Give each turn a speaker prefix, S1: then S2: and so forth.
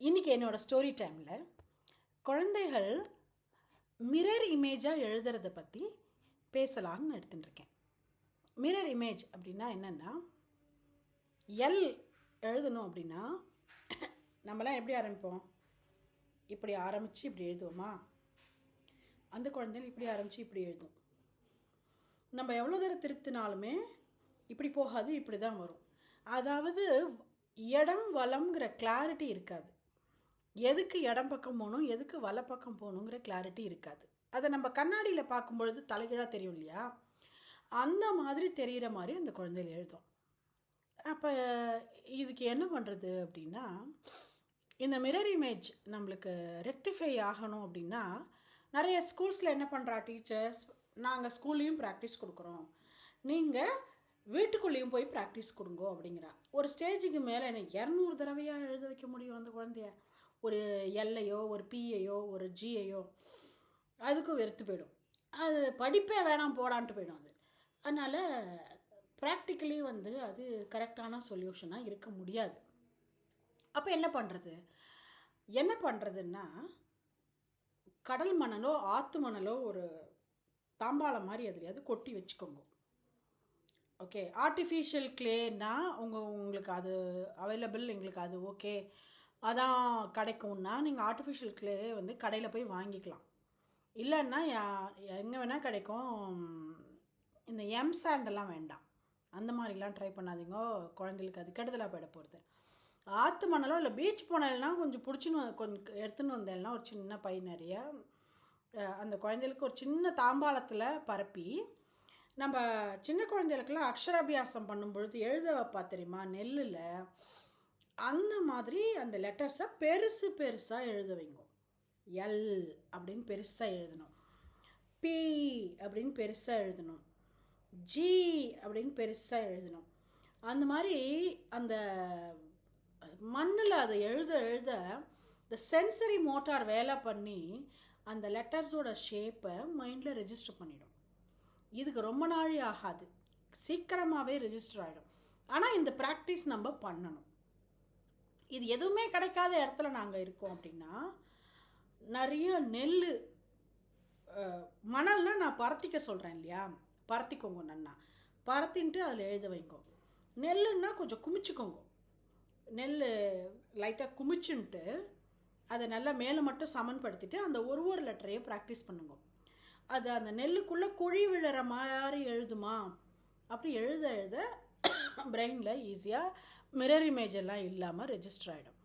S1: இன்றைக்கி என்னோடய ஸ்டோரி டைமில் குழந்தைகள் மிரர் இமேஜாக எழுதுறதை பற்றி பேசலான்னு எடுத்துட்டுருக்கேன். மிரர் இமேஜ் அப்படின்னா என்னென்னா, எல் எழுதணும் அப்படின்னா நம்மளாம் எப்படி ஆரம்பிப்போம்? இப்படி ஆரம்பித்து இப்படி எழுதுவோமா? அந்த குழந்தைகள் இப்படி ஆரம்பித்து இப்படி எழுதும். நம்ம எவ்வளோ தூரம் திருத்தினாலுமே இப்படி போகாது, இப்படி தான் வரும். அதாவது இடம் வலம்ங்கிற கிளாரிட்டி இருக்காது. எதுக்கு இடம் பக்கம் போகணும், எதுக்கு வலை பக்கம் போகணுங்கிற கிளாரிட்டி இருக்காது. அதை நம்ம கண்ணாடியில் பார்க்கும்பொழுது தலைகீழாக தெரியும் இல்லையா? அந்த மாதிரி தெரிகிற மாதிரி அந்த குழந்தைகள் எழுதும். அப்போ இதுக்கு என்ன பண்ணுறது அப்படின்னா, இந்த மிரர் இமேஜ் நம்மளுக்கு ரெக்டிஃபை ஆகணும் அப்படின்னா, நிறைய ஸ்கூல்ஸில் என்ன பண்ணுறா டீச்சர்ஸ், நாங்கள் ஸ்கூல்லேயும் ப்ராக்டிஸ் கொடுக்குறோம், நீங்கள் வீட்டுக்குள்ளேயும் போய் ப்ராக்டிஸ் கொடுங்கோ அப்படிங்கிறா. ஒரு ஸ்டேஜுக்கு மேலே என்ன 200 தடவையாக எழுத வைக்க முடியும் அந்த குழந்தைய? ஒரு எல்லையோ ஒரு பியையோ ஒரு ஜியையோ அதுக்கும் வெறுத்து போயிடும். அது படிப்பே வேணாம் போடான்ட்டு போயிடும் அது. அதனால் ப்ராக்டிக்கலி அது கரெக்டான சொல்யூஷனாக இருக்க முடியாது. அப்போ என்ன பண்ணுறதுன்னா, கடல் மணலோ ஆற்று மணலோ ஒரு தாம்பாளம் மாதிரி எதுலையாவது கொட்டி வச்சுக்கோங்க. ஓகே, ஆர்டிஃபிஷியல் கிளேன்னா உங்களுக்கு அது அவைலபிள், எங்களுக்கு அது ஓகே அதான் கிடைக்கும்னா நீங்கள் ஆர்டிஃபிஷியல் கிளே கடையில் போய் வாங்கிக்கலாம். இல்லைன்னா எங்கே வேணால் கிடைக்கும். இந்த சாண்டெல்லாம் வேண்டாம், அந்த மாதிரிலாம் ட்ரை பண்ணாதீங்க. குழந்தைகளுக்கு அது கெடுதலாக போயிட போகிறது. ஆற்று மணலோ இல்லை பீச் போனேன்னா கொஞ்சம் கொஞ்சம் எடுத்துன்னு வந்தேன்னா ஒரு சின்ன பை நிறைய அந்த குழந்தைகளுக்கு ஒரு சின்ன தாம்பாளத்தில் பரப்பி, நம்ம சின்ன குழந்தைகளுக்கெல்லாம் அக்ஷராபியாசம் பண்ணும்பொழுது எழுத வைப்பா தெரியுமா நெல்லில், அந்த மாதிரி அந்த லெட்டர்ஸை பெருசாக எழுத வைங்க. எல் அப்படின்னு பெருசாக எழுதணும், பி அப்படின்னு பெருசாக எழுதணும், ஜி அப்படின்னு பெருசாக எழுதணும். அந்த மாதிரி அந்த மண்ணில் அதை எழுத இந்த சென்சரி மோட்டார் வேலை பண்ணி அந்த லெட்டர்ஸோட ஷேப்பை மைண்டில் ரெஜிஸ்டர் பண்ணிடும். இதுக்கு ரொம்ப நாள் ஆகாது, சீக்கிரமாகவே ரெஜிஸ்டர் ஆகிடும். ஆனால் இந்த ப்ராக்டிஸ் நம்ம பண்ணணும். இது எதுவுமே கிடைக்காத இடத்துல நாங்கள் இருக்கோம் அப்படின்னா, நிறைய நெல் மணல்னால் நான் பரத்திக்க சொல்கிறேன் இல்லையா, பரத்திக்கோங்க, நன்னா பரத்தின்ட்டு அதில் எழுத வைங்க. நெல்லுன்னா கொஞ்சம் குமிச்சுக்கோங்க, நெல் லைட்டாக குமிச்சுன்ட்டு அதை நல்லா மேலே மட்டும் சமன்படுத்திட்டு அந்த ஒரு லெட்டரையும் ப்ராக்டிஸ் பண்ணுங்க. அது அந்த நெல்லுக்குள்ளே குழி விழுற மாதிரி எழுதுமா, அப்படி எழுத பிரெயினில் ஈஸியாக மிரர் இமேஜ் எல்லாம் இல்லாமல் ரெஜிஸ்டர் ஆகிடும்.